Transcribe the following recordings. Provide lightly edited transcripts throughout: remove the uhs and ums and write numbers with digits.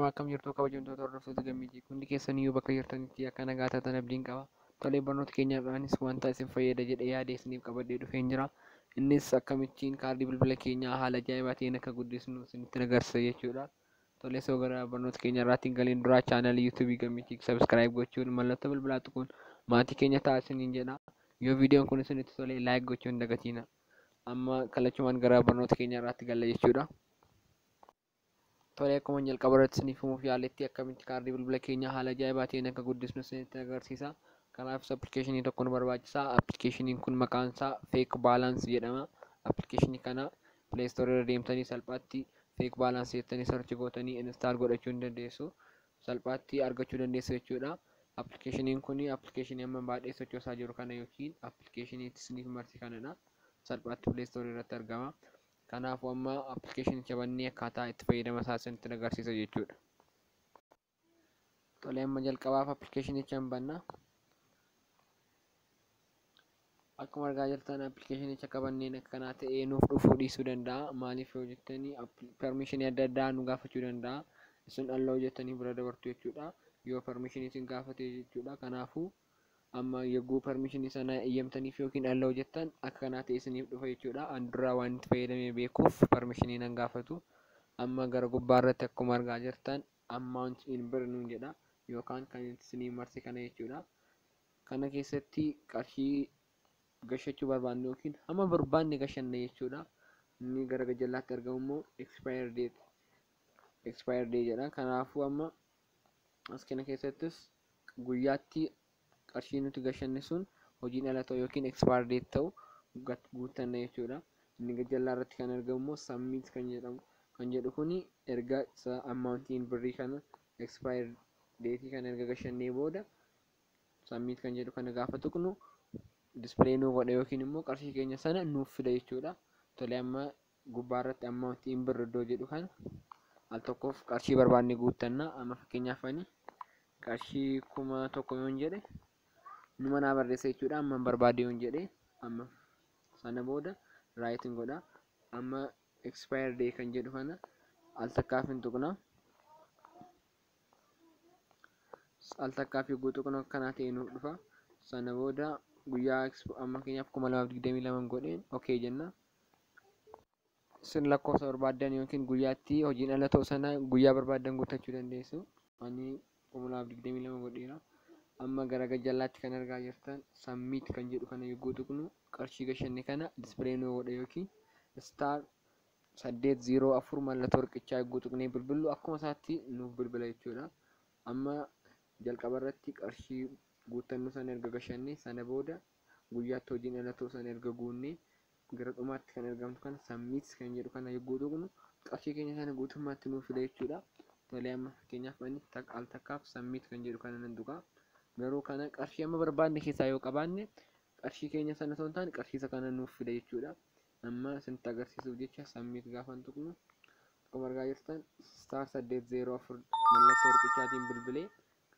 Ashama akkam jirtu kabajamtoota hordoftoota gammiitii hundi keessaniyyuu bakka jirtanitti akka nagaa taatan abdiin qaba. Tolee barnoota keenyarraanis wanta isin fayyada jedhee yaada isiniif qabadhee dhufeen jira. Innis akkamittiin kaardii bilbila keenyaa haala ajaa'ibaa ta'een akka guddisnu isinitti agarsiisa jechuudha. Tolee soo gara barnoota keenyarraatti galiin duraa chaanalii yuutuubii gammiitii sabskiraayib gochuun mallattoo bilbilaa tuquun maatii keenya ta'a isiniin jedha. Yoo viidiyoon kun isinitti tolee laayik gochuun dagatina. Amma kalachumaan gara barnoota keenyarraatti galla jechuudha. Tolee akkuma jalqaba irratti isiniif himuuf yaaletti akkamitti kaardii bilbila keenyaa haala ajaa'ibaa ta'een akka guddisnu isinitti agarsiisa. Kanaafis appilikeeshinii tokko nu barbaachisa. Appilikeeshiniin kun maqaan isaa feek baalaans jedhama. Appilikeeshinii kana pileestoorii irra deemtanii salphaatti feek baalaans jettanii sarchi gootanii instaal godhachuu ni dandeessu. Salphaatti argachuu dandeessu jechuudha. Appilikeeshiniin kun appilikeeshinii amma baadhee sochoosaa jiru kana yookiin appilikeeshinii isiniif marsi kanadha. Salphaatti pileestoorii irratti argama. Kanaafuu amma appilikeeshinicha bannee akkaataa itti fayyadama isaa isinitti agarsiisa jechuudha. Tolee amma jalqabaaf appilikeeshinicha hin banna. Akkuma argaa jirtan appilikeeshinicha qabanneen akkanaa ta'ee nuuf dhufuu dhiisuu danda'a. Maaliif yoo jettanii permishinii adda addaa nu gaafachuu danda'a. Isin alloo jettanii bira dabartu jechuudha. Yoo permishinii isin gaafate jechuudha. Kanaafuu amma yogguu permishinii sana eeyyamtaniif yookiin alloo jettan akka kanaa ta'e isiniif dhufa jechuudha. Anduraa waan itti fayyadamee beekuuf permishinii nan gaafatu. Amma gara gubbaa irratti akkuma argaa jirtan amount in bir nuun jedha yookaan kan isinii marse kana jechuudha. Kana keessatti qarshii gashachuu barbaanne yookiin hamma barbaanne gashanna jechuudha. Inni gara gajjallaatti argamu immoo expire date jedha. Kanaafuu amma as kana keessattis guyyaatti qarshii nuti gashanne sun hojiin ala ta'u yookiin expire date ta'u guutanna jechuudha. Inni gajjallaa irratti kan argamu immoo submit kan jedhu kuni erga isa amountiin birrii kana expire date kan erga gashannee booda submit kan jedhu kana gaafa tuqnu display nuu godha yookiin immoo qarshii keenya sana nuuf fida jechuudha. Tolee amma gubbaa irratti amountiin birrii iddoo jedhu kana al tokkoof qarshii barbaanne guutanna. Amma fakkeenyaaf ani qarshii 1,000 yoon jedhe numa naa barreessa jechuudha. Amma barbaade yoon jedhe amma sana booda raayitiin godha. Amma expire day kan jedhu kana al takkaaf hin tuqna. Al takkaaf yogguu tuqnu akkanaa ta'e nuuf dhufa. Sana booda guyyaa amma keenyaaf 2022 godheen okay jenna. Isin lakkoofsa barbaadan yookiin guyyaatti hojiin ala ta'u sana guyyaa barbaadan guuttachuu dandeessu. Ani 2022 godheera. Amma gara gajjallaatti kan argaa jirtan submit kan jedhu kana yogguu tuqnu qarshii gashanne kana display nuu godha yookiin star 804 mallattoo warqichaa yogguu tuqnee bilbillu akkuma isaatti nuuf bilbila jechuudha. Amma jalqaba irratti qarshii guutannu sana erga gashanne sana booda guyyaatti hojiin ala ta'u sana erga guunne gara dhumaatti kan argamtu kana submit kan jedhu kana yogguu tuqnu qarshii keenya sana guutummaatti nuuf fida jechuudha. Tolee amma fakkeenyaaf ani al takkaaf submit kan jedhu kana nan tuqa. Garuu kana qarshii amma barbaanne keessaa yoo qabaanne qarshii keenya sana osoo hin taane qarshii isa kana nuuf fida jechuudha. Amma isinitti agarsiisuuf jecha submit gaafa tuqnu akkuma argaa jirtan star 804 mallattoo warqichaatiin bilbilee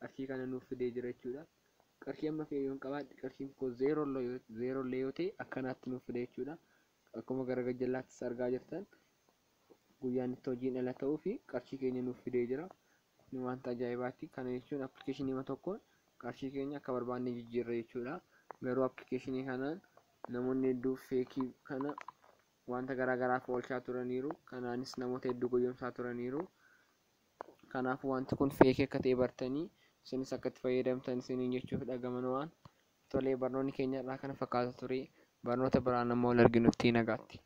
qarshii kana nuuf fidee jira jechuudha. Qarshii amma fe'ee yoon qabaadhe qarshiin koo 0 yoo ta'e akkanaatti nuuf fida jechuudha. Akkuma gara gajjallaattis argaa jirtan guyyaan itti hojiin ala ta'uu fi qarshii keenya nuuf fidee jira. Kun wanta ajaa'ibaati. Kana jechuun appilikeeshinii tokkoon qarshii keenya akka barbaanne jijjiirra jechuudha. Garuu appilikeeshinii kanaan namoonni hedduu feekii kana wanta garaagaraaf oolchaa turaniiru. Kanaanis namoota hedduu goyyomsaa turaniiru. Kanaafuu wanti kun feekii akka ta'e bartanii isinis akka itti fayyadamtan isiniin jechuuf dhagaman waan tolee barnoonni keenya irraa kana fakkaata ture. Barnoota biraan ammoo wal arginutti nagaatti.